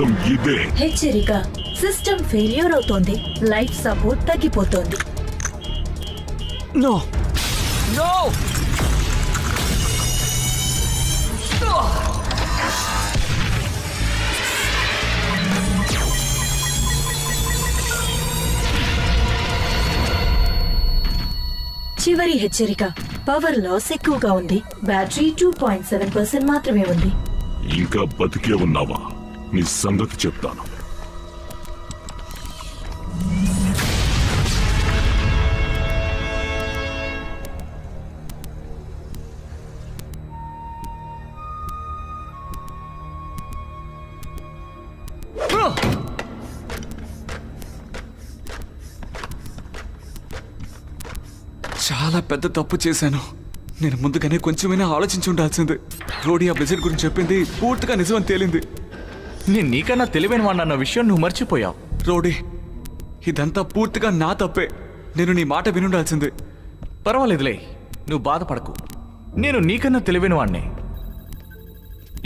జీవితం ఇదే. హెచ్చరిక, సిస్టమ్ ఫెయిల్యూర్ అవుతోంది. లైఫ్ సపోర్ట్ తగ్గిపోతోంది. నో నో చివరి హెచ్చరిక, పవర్ లాస్ ఎక్కువగా ఉంది. బ్యాటరీ 2.7% మాత్రమే ఉంది. ఇంకా బతికే ఉన్నావా? నీ సంగతి చెప్తాను. చాలా పెద్ద తప్పు చేశాను. నేను ముందుగానే కొంచెమైనా ఆలోచించి ఉండాల్సింది. రోడీ ఆ బ్లెజర్ గురించి చెప్పింది పూర్తిగా నిజమని తేలింది. నేను నీకన్నా తెలివైన వాడినన్న విషయం నువ్వు మర్చిపోయావు. రోడీ, ఇదంతా పూర్తిగా నా తప్పే. నేను నీ మాట వినుండాల్సింది. పర్వాలేదులే, నువ్వు బాధపడకు. నేను నీకన్నా తెలివైన వాడినే.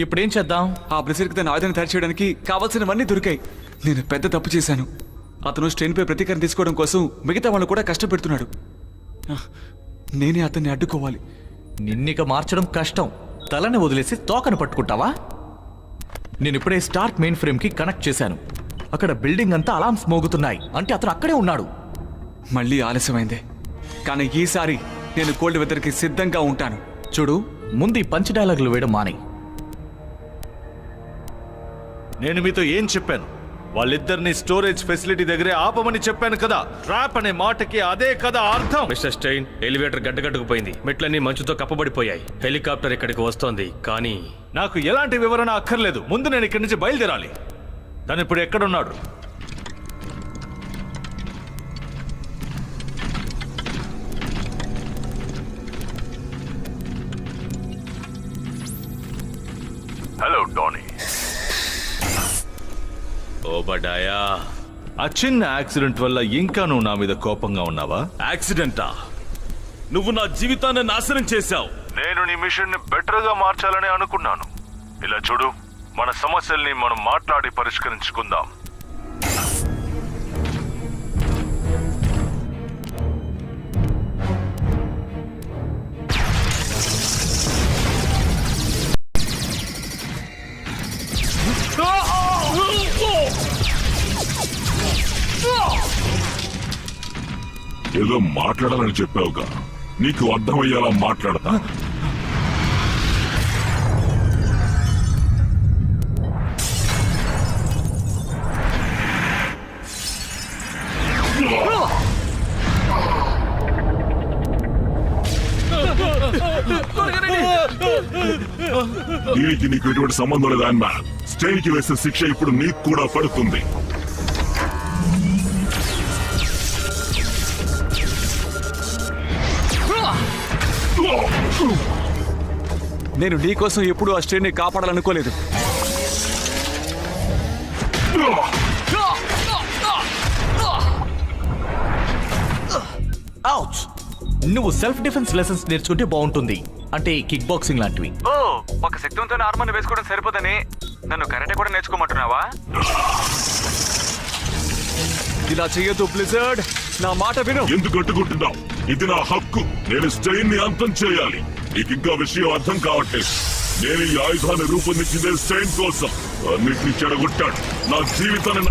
ఇప్పుడేం చేద్దాం? ఆ బ్లెజర్కి తన ఆయుధాన్ని తయారు చేయడానికి కావాల్సినవన్నీ దొరికాయి. నేను పెద్ద తప్పు చేశాను. అతను స్ట్రెయిన్పై ప్రతీకారం తీసుకోవడం కోసం మిగతా వాళ్ళు కూడా కష్టపెడుతున్నాడు. నేనే అతన్ని అడ్డుకోవాలి. నిన్నిక మార్చడం కష్టం. తలని వదిలేసి తోకను పట్టుకుంటావా? నేను ఇప్పుడే స్టార్క్ మెయిన్ ఫ్రేమ్ కి కనెక్ట్ చేశాను. అక్కడ బిల్డింగ్ అంతా అలార్మ్స్ మోగుతున్నాయి. అంటే అతను అక్కడే ఉన్నాడు. మళ్ళీ ఆలస్యమైంది. కానీ ఈసారి నేను కోల్డ్ వెదర్కి సిద్ధంగా ఉంటాను. చూడు, ముందు ఈ పంచ్ డైలాగులు వేయడం మానే. నేను మీతో ఏం చెప్పాను? వాళ్ళిద్దరిని స్టోరేజ్ ఫెసిలిటీ దగ్గరే ఆపమని చెప్పాను కదా. ట్రాప్ అనే మాటకి అదే కదా అర్థం. మిస్టర్ స్టెయిన్, ఎలివేటర్ గడ్డగట్టుకుపోయింది. మెట్లన్నీ మంచుతో కప్పబడిపోయాయి. హెలికాప్టర్ ఇక్కడికి వస్తోంది, కానీ నాకు ఎలాంటి వివరణ అక్కర్లేదు. ముందు నేను ఇక్కడి నుంచి బయలుదేరాలి. తను ఇప్పుడు ఎక్కడున్నాడు? Hello Danny. ఓబడాయా, ఆ చిన్న యాక్సిడెంట్ వల్ల ఇంకా నువ్వు నా మీద కోపంగా ఉన్నావా? యాక్సిడెంటా? నువ్వు నా జీవితాన్ని నాశనం చేశావు. నేను నీ మిషన్ ని బెటర్ గా మార్చాలని అనుకున్నాను. ఇలా చూడు, మన సమస్యల్ని మనం మాట్లాడి పరిష్కరించుకుందాం. ఏదో మాట్లాడాలని చెప్పావుగా, నీకు అర్థమయ్యేలా మాట్లాడతా. దీనికి నీకు ఎటువంటి సంబంధం లేదు అన్న. స్టెయిన్ కి వేసే శిక్ష ఇప్పుడు నీకు కూడా పడుతుంది. నేను నీకోసం ఎప్పుడూ ఆ స్ట్రెయిన్ని కాపాడాలనుకోలేదు. ఔచ్! నువ్వు సెల్ఫ్ డిఫెన్స్ లెసన్స్ నేర్చుకుంటే బాగుంటుంది. అంటే కిక్ బాక్సింగ్ లాంటివి. ఒక శక్తివంతమైన ఆర్మర్ని వేసుకోవడం సరిపోదని నన్ను కరాటే కూడా నేర్చుకోమంటున్నావా? ఇలా చెయ్యొద్దు బ్లిజర్డ్, నా మాట విను. ఎందుకు అడ్డుకుంటున్నావు? ఇది నా హక్కు. నేను స్టెయిన్ ని అంతం చేయాలి. నీకు ఇంకా విషయం అర్థం కావట్లేదు. నేను ఈ ఆయుధాన్ని రూపొందించిందే స్టెయిన్ కోసం. అన్నిటిని చెడగొట్టాడు. నా జీవితాన్ని